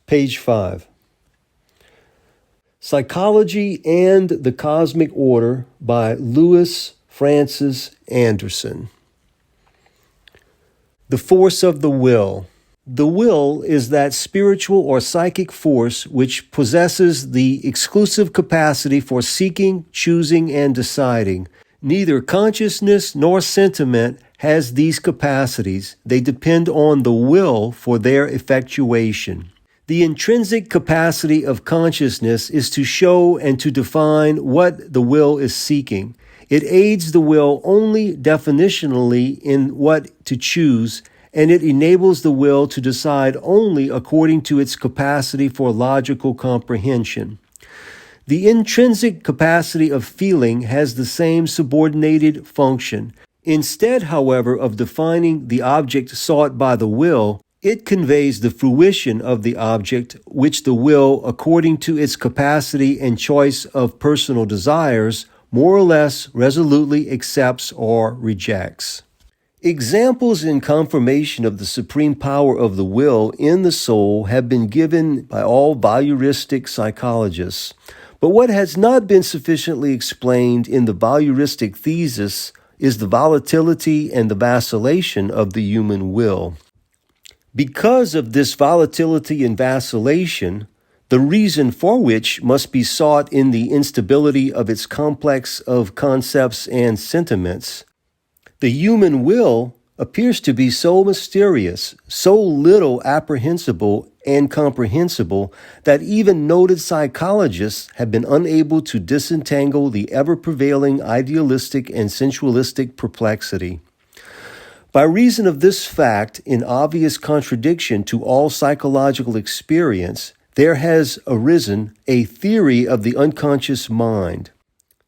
Page 5. Psychology and the Cosmic Order by Louis Francis Anderson. The force of the will. The will is that spiritual or psychic force which possesses the exclusive capacity for seeking, choosing, and deciding. Neither consciousness nor sentiment has these capacities. They depend on the will for their effectuation. The intrinsic capacity of consciousness is to show and to define what the will is seeking. It aids the will only definitionally in what to choose, and it enables the will to decide only according to its capacity for logical comprehension. The intrinsic capacity of feeling has the same subordinated function. Instead, however, of defining the object sought by the will, it conveys the fruition of the object which the will, according to its capacity and choice of personal desires, more or less resolutely accepts or rejects. Examples in confirmation of the supreme power of the will in the soul have been given by all voyeuristic psychologists. But what has not been sufficiently explained in the voyeuristic thesis is the volatility and the vacillation of the human will. Because of this volatility and vacillation, the reason for which must be sought in the instability of its complex of concepts and sentiments, the human will appears to be so mysterious, so little apprehensible and comprehensible, that even noted psychologists have been unable to disentangle the ever-prevailing idealistic and sensualistic perplexity. By reason of this fact, in obvious contradiction to all psychological experience, there has arisen a theory of the unconscious mind.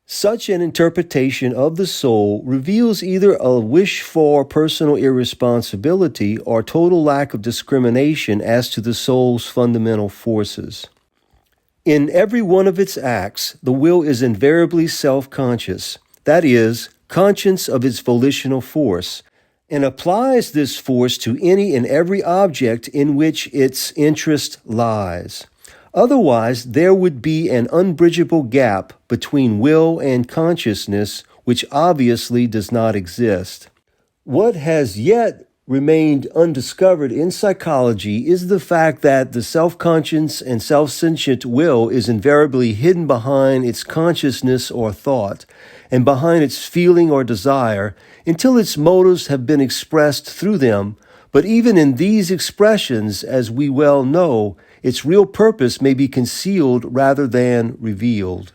Such an interpretation of the soul reveals either a wish for personal irresponsibility or total lack of discrimination as to the soul's fundamental forces. In every one of its acts, the will is invariably self-conscious, that is, conscious of its volitional force, and applies this force to any and every object in which its interest lies. Otherwise, there would be an unbridgeable gap between will and consciousness, which obviously does not exist. What has yet remained undiscovered in psychology is the fact that the self-conscious and self-sentient will is invariably hidden behind its consciousness or thought, and behind its feeling or desire, until its motives have been expressed through them. But even in these expressions, as we well know, its real purpose may be concealed rather than revealed.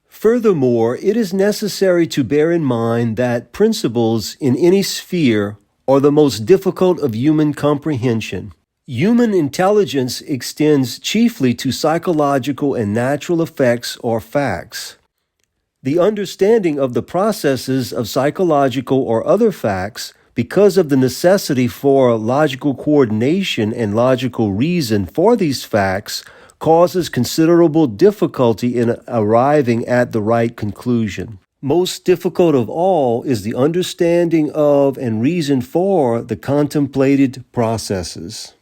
Furthermore, it is necessary to bear in mind that principles in any sphere are the most difficult of human comprehension. Human intelligence extends chiefly to psychological and natural effects or facts. The understanding of the processes of psychological or other facts, because of the necessity for logical coordination and logical reason for these facts, causes considerable difficulty in arriving at the right conclusion. Most difficult of all is the understanding of and reason for the contemplated processes.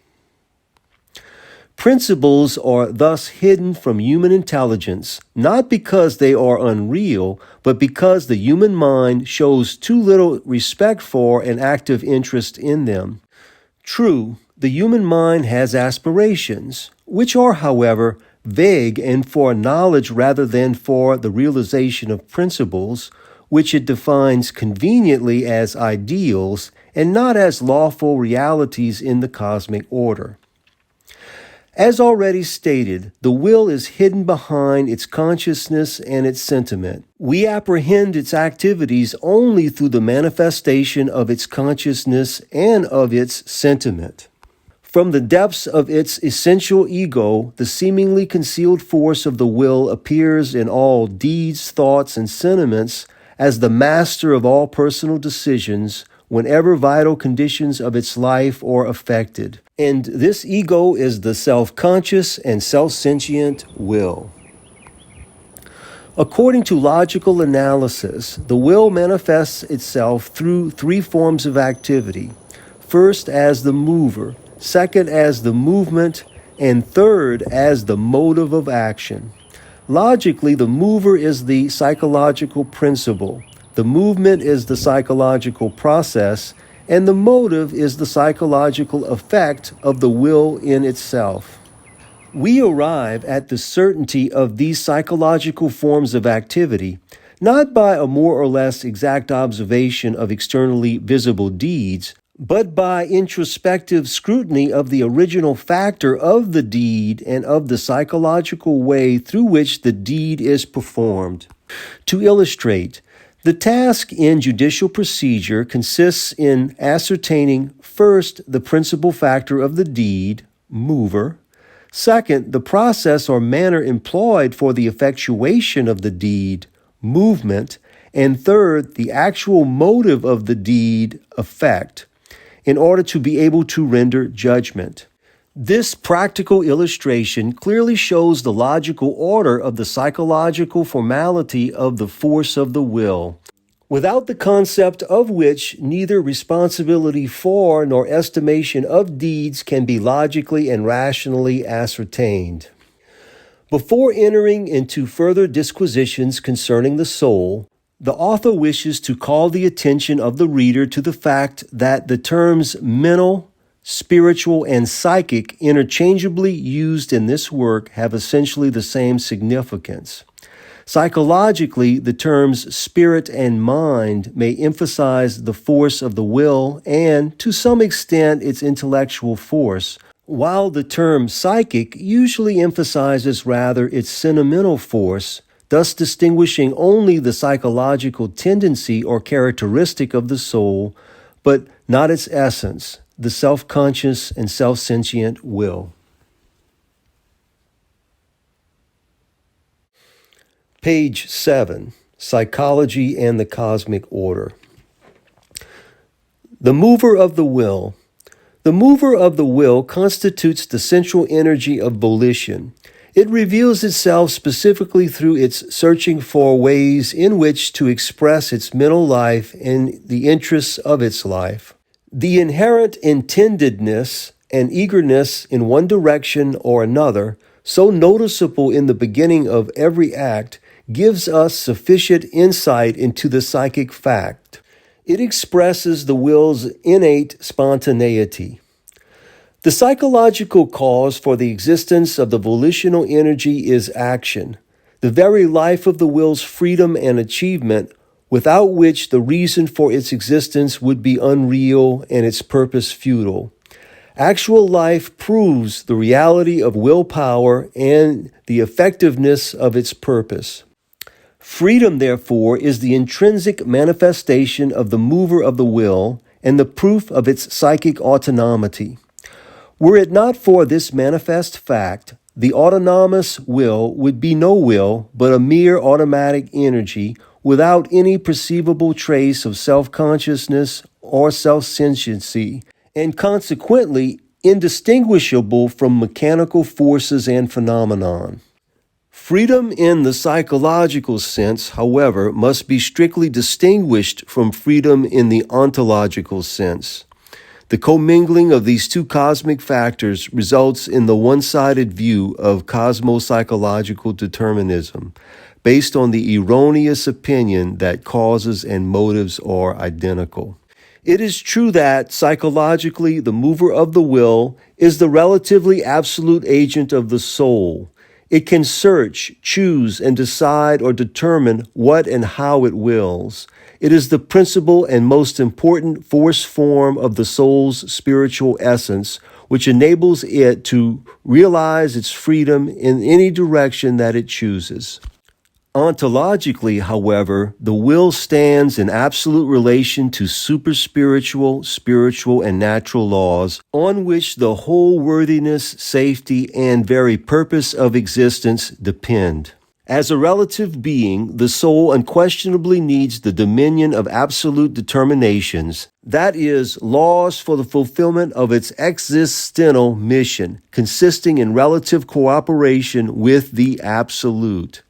Principles are thus hidden from human intelligence, not because they are unreal, but because the human mind shows too little respect for and active interest in them. True, the human mind has aspirations, which are, however, vague and for knowledge rather than for the realization of principles, which it defines conveniently as ideals and not as lawful realities in the cosmic order. As already stated, the will is hidden behind its consciousness and its sentiment. We apprehend its activities only through the manifestation of its consciousness and of its sentiment. From the depths of its essential ego, the seemingly concealed force of the will appears in all deeds, thoughts, and sentiments as the master of all personal decisions whenever vital conditions of its life are affected. And this ego is the self-conscious and self-sentient will. According to logical analysis, the will manifests itself through three forms of activity. First, as the mover. Second, as the movement. and third as the motive of action. Logically, the mover is the psychological principle, the movement is the psychological process, and the motive is the psychological effect of the will in itself. We arrive at the certainty of these psychological forms of activity not by a more or less exact observation of externally visible deeds, but by introspective scrutiny of the original factor of the deed and of the psychological way through which the deed is performed. To illustrate, the task in judicial procedure consists in ascertaining first the principal factor of the deed, mover, second, the process or manner employed for the effectuation of the deed, movement, and third, the actual motive of the deed, effect, in order to be able to render judgment. This practical illustration clearly shows the logical order of the psychological formality of the force of the will, without the concept of which neither responsibility for nor estimation of deeds can be logically and rationally ascertained. Before entering into further disquisitions concerning the soul, the author wishes to call the attention of the reader to the fact that the terms mental, spiritual, and psychic interchangeably used in this work have essentially the same significance. Psychologically, the terms spirit and mind may emphasize the force of the will and, to some extent, its intellectual force, while the term psychic usually emphasizes rather its sentimental force, thus distinguishing only the psychological tendency or characteristic of the soul, but not its essence, the self-conscious and self-sentient will. Page 7, Psychology and the Cosmic Order. The mover of the will. The mover of the will constitutes the central energy of volition. It reveals itself specifically through its searching for ways in which to express its mental life and the interests of its life. The inherent intendedness and eagerness in one direction or another, so noticeable in the beginning of every act, gives us sufficient insight into the psychic fact. It expresses the will's innate spontaneity. The psychological cause for the existence of the volitional energy is action, the very life of the will's freedom and achievement, without which the reason for its existence would be unreal and its purpose futile. Actual life proves the reality of willpower and the effectiveness of its purpose. Freedom, therefore, is the intrinsic manifestation of the mover of the will and the proof of its psychic autonomy. Were it not for this manifest fact, the autonomous will would be no will, but a mere automatic energy without any perceivable trace of self-consciousness or self-sentiency, and consequently indistinguishable from mechanical forces and phenomenon. Freedom in the psychological sense, however, must be strictly distinguished from freedom in the ontological sense. The commingling of these two cosmic factors results in the one-sided view of cosmopsychological determinism, based on the erroneous opinion that causes and motives are identical. It is true that, psychologically, the mover of the will is the relatively absolute agent of the soul. It can search, choose, and decide or determine what and how it wills. It is the principal and most important force form of the soul's spiritual essence, which enables it to realize its freedom in any direction that it chooses. Ontologically, however, the will stands in absolute relation to superspiritual, spiritual, and natural laws on which the whole worthiness, safety, and very purpose of existence depend. As a relative being, the soul unquestionably needs the dominion of absolute determinations, that is, laws for the fulfillment of its existential mission, consisting in relative cooperation with the absolute.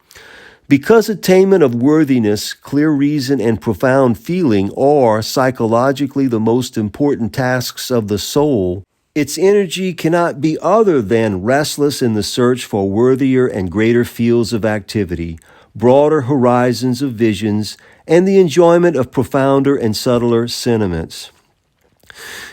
Because attainment of worthiness, clear reason, and profound feeling are psychologically the most important tasks of the soul, Its energy cannot be other than restless in the search for worthier and greater fields of activity, broader horizons of visions, and the enjoyment of profounder and subtler sentiments.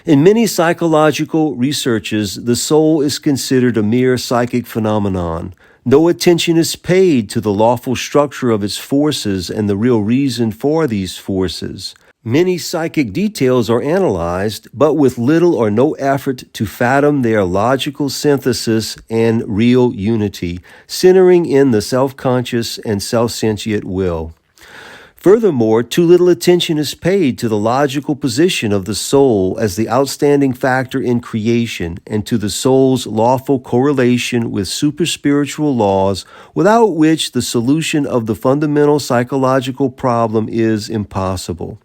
In many psychological researches, the soul is considered a mere psychic phenomenon. No attention is paid to the lawful structure of its forces and the real reason for these forces. Many psychic details are analyzed, but with little or no effort to fathom their logical synthesis and real unity, centering in the self-conscious and self-sentient will. Furthermore, too little attention is paid to the logical position of the soul as the outstanding factor in creation and to the soul's lawful correlation with superspiritual laws, without which the solution of the fundamental psychological problem is impossible.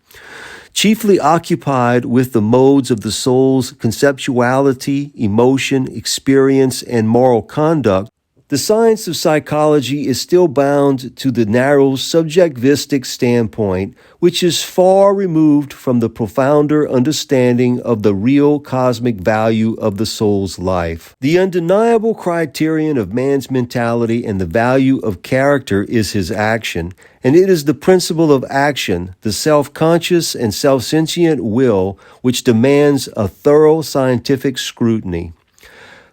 Chiefly occupied with the modes of the soul's conceptuality, emotion, experience, and moral conduct, the science of psychology is still bound to the narrow subjectivistic standpoint, which is far removed from the profounder understanding of the real cosmic value of the soul's life. The undeniable criterion of man's mentality and the value of character is his action, and it is the principle of action, the self-conscious and self-sentient will, which demands a thorough scientific scrutiny.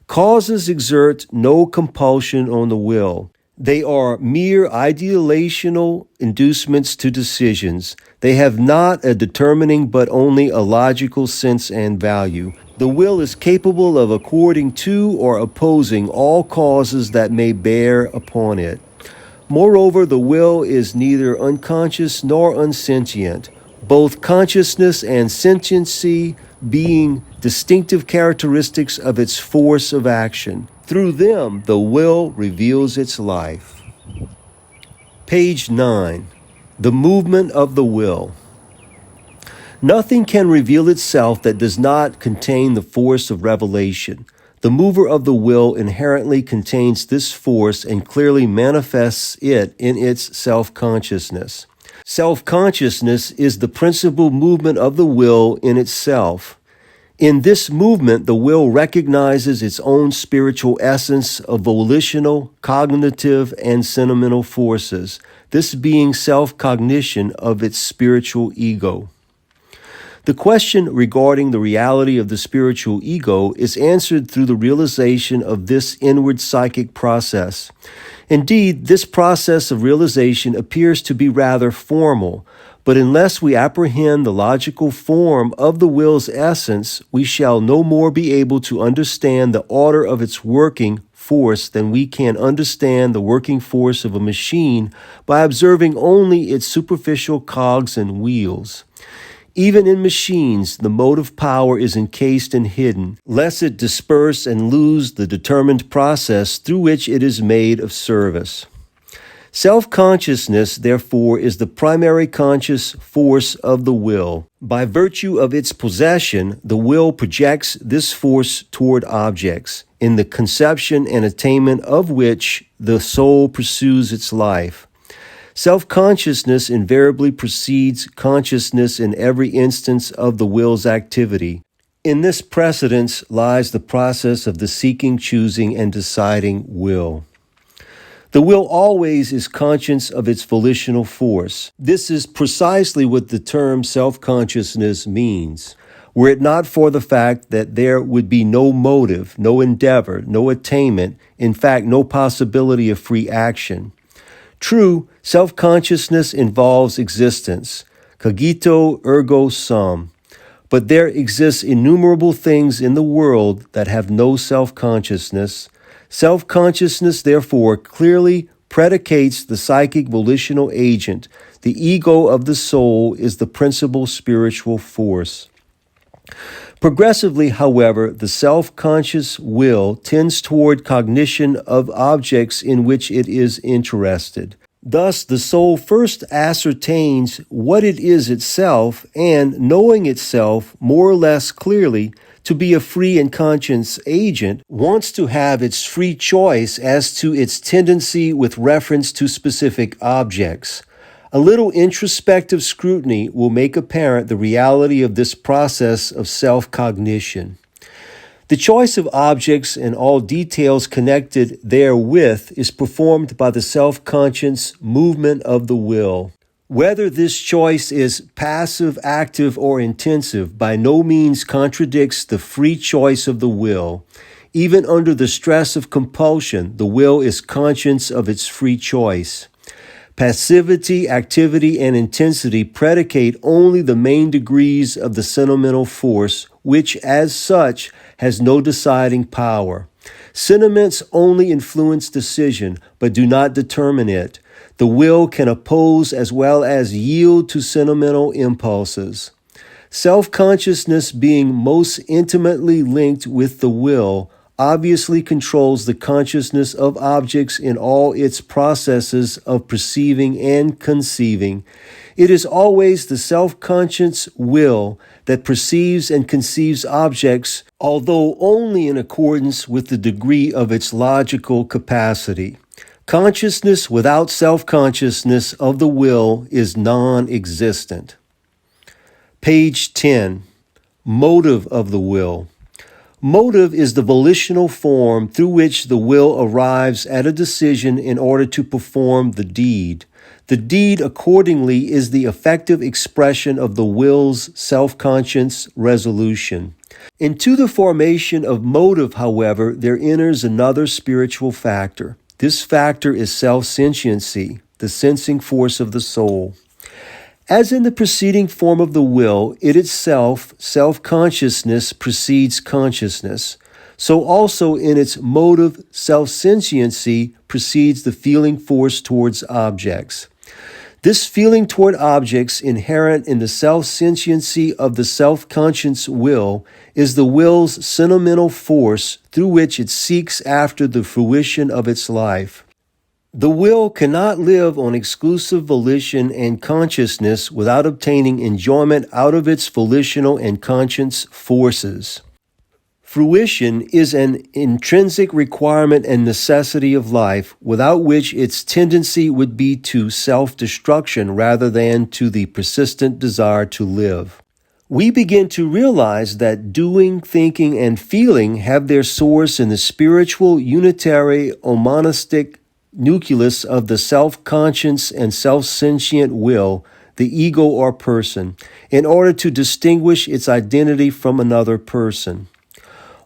Causes exert no compulsion on the will. They are mere ideational inducements to decisions. They have not a determining but only a logical sense and value. The will is capable of according to or opposing all causes that may bear upon it. Moreover, the will is neither unconscious nor unsentient, both consciousness and sentiency being distinctive characteristics of its force of action. Through them, the will reveals its life. Page 9. The movement of the will. Nothing can reveal itself that does not contain the force of revelation. The mover of the will inherently contains this force and clearly manifests it in its self-consciousness. Self-consciousness is the principal movement of the will in itself. In this movement, the will recognizes its own spiritual essence of volitional, cognitive, and sentimental forces, this being self-cognition of its spiritual ego. The question regarding the reality of the spiritual ego is answered through the realization of this inward psychic process. Indeed, this process of realization appears to be rather formal, but unless we apprehend the logical form of the will's essence, we shall no more be able to understand the order of its working force than we can understand the working force of a machine by observing only its superficial cogs and wheels. Even in machines, the motive power is encased and hidden, lest it disperse and lose the determined process through which it is made of service. Self-consciousness, therefore, is the primary conscious force of the will. By virtue of its possession, the will projects this force toward objects, in the conception and attainment of which the soul pursues its life. Self-consciousness invariably precedes consciousness in every instance of the will's activity. In this precedence lies the process of the seeking, choosing, and deciding will. The will always is conscious of its volitional force. This is precisely what the term self-consciousness means. Were it not for the fact that there would be no motive, no endeavor, no attainment, in fact, no possibility of free action. True, self-consciousness involves existence, cogito ergo sum, but there exist innumerable things in the world that have no self-consciousness. Self-consciousness, therefore, clearly predicates the psychic volitional agent. The ego of the soul is the principal spiritual force. Progressively, however, the self-conscious will tends toward cognition of objects in which it is interested. Thus, the soul first ascertains what it is itself and, knowing itself more or less clearly to be a free and conscious agent, wants to have its free choice as to its tendency with reference to specific objects. A little introspective scrutiny will make apparent the reality of this process of self-cognition. The choice of objects and all details connected therewith is performed by the self-conscious movement of the will. Whether this choice is passive, active, or intensive by no means contradicts the free choice of the will. Even under the stress of compulsion, the will is conscious of its free choice. Passivity, activity, and intensity predicate only the main degrees of the sentimental force, which, as such, has no deciding power. Sentiments only influence decision, but do not determine it. The will can oppose as well as yield to sentimental impulses. Self-consciousness, being most intimately linked with the will, obviously controls the consciousness of objects in all its processes of perceiving and conceiving. It is always the self-conscious will that perceives and conceives objects, although only in accordance with the degree of its logical capacity. Consciousness without self-consciousness of the will is non-existent. Page 10. Motive of the will. Motive is the volitional form through which the will arrives at a decision in order to perform the deed. The deed, accordingly, is the effective expression of the will's self-conscious resolution. Into the formation of motive, however, there enters another spiritual factor. This factor is self-sentiency, the sensing force of the soul. As in the preceding form of the will, it itself, self-consciousness, precedes consciousness. So also in its motive, self-sentiency precedes the feeling force towards objects. This feeling toward objects inherent in the self-sentiency of the self-conscious will is the will's sentimental force through which it seeks after the fruition of its life. The will cannot live on exclusive volition and consciousness without obtaining enjoyment out of its volitional and conscious forces. Fruition is an intrinsic requirement and necessity of life, without which its tendency would be to self-destruction rather than to the persistent desire to live. We begin to realize that doing, thinking, and feeling have their source in the spiritual, unitary, omonistic nucleus of the self-conscious and self-sentient will, the ego or person, in order to distinguish its identity from another person.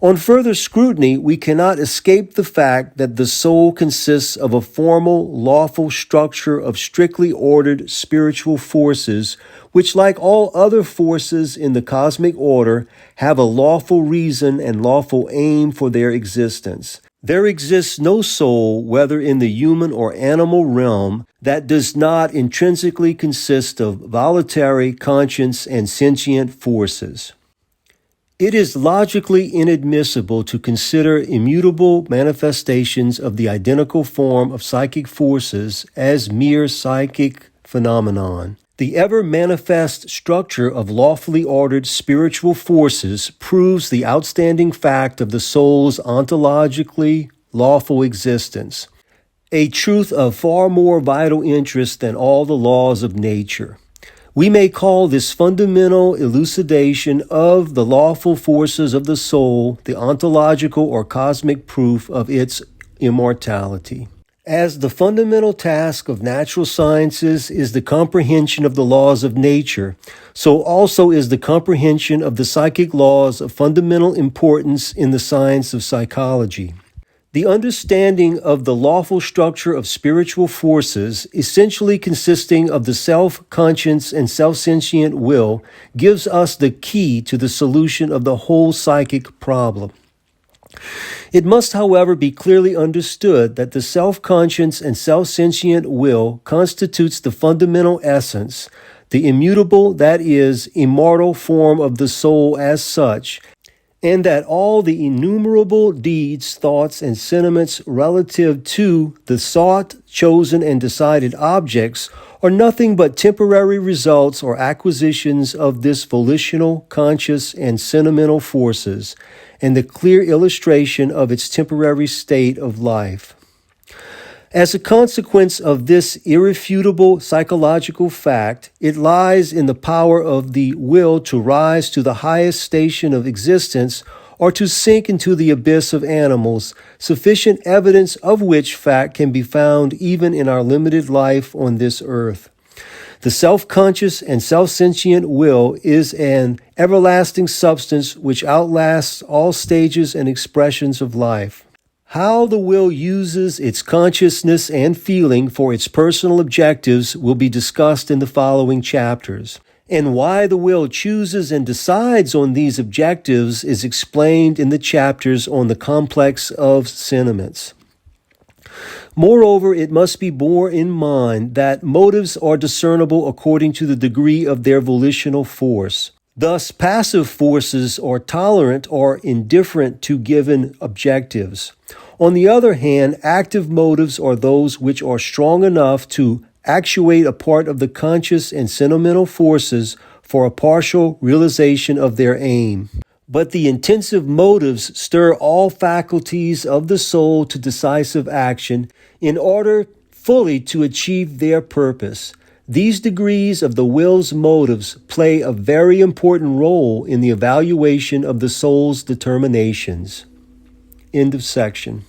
On further scrutiny, we cannot escape the fact that the soul consists of a formal, lawful structure of strictly ordered spiritual forces, which, like all other forces in the cosmic order, have a lawful reason and lawful aim for their existence. There exists no soul, whether in the human or animal realm, that does not intrinsically consist of voluntary, conscious, and sentient forces. It is logically inadmissible to consider immutable manifestations of the identical form of psychic forces as mere psychic phenomenon. The ever-manifest structure of lawfully ordered spiritual forces proves the outstanding fact of the soul's ontologically lawful existence, a truth of far more vital interest than all the laws of nature. We may call this fundamental elucidation of the lawful forces of the soul the ontological or cosmic proof of its immortality. As the fundamental task of natural sciences is the comprehension of the laws of nature, so also is the comprehension of the psychic laws of fundamental importance in the science of psychology. The understanding of the lawful structure of spiritual forces, essentially consisting of the self-conscious and self-sentient will, gives us the key to the solution of the whole psychic problem. It must, however, be clearly understood that the self-conscious and self-sentient will constitutes the fundamental essence, the immutable, that is, immortal form of the soul as such, and that all the innumerable deeds, thoughts, and sentiments relative to the sought, chosen, and decided objects are nothing but temporary results or acquisitions of this volitional, conscious, and sentimental forces, and the clear illustration of its temporary state of life. As a consequence of this irrefutable psychological fact, it lies in the power of the will to rise to the highest station of existence or to sink into the abyss of animals, sufficient evidence of which fact can be found even in our limited life on this earth. The self-conscious and self-sentient will is an everlasting substance which outlasts all stages and expressions of life. How the will uses its consciousness and feeling for its personal objectives will be discussed in the following chapters. And why the will chooses and decides on these objectives is explained in the chapters on the complex of sentiments. Moreover, it must be borne in mind that motives are discernible according to the degree of their volitional force. Thus, passive forces are tolerant or indifferent to given objectives. On the other hand, active motives are those which are strong enough to actuate a part of the conscious and sentimental forces for a partial realization of their aim. But the intensive motives stir all faculties of the soul to decisive action in order fully to achieve their purpose. These degrees of the will's motives play a very important role in the evaluation of the soul's determinations. End of section.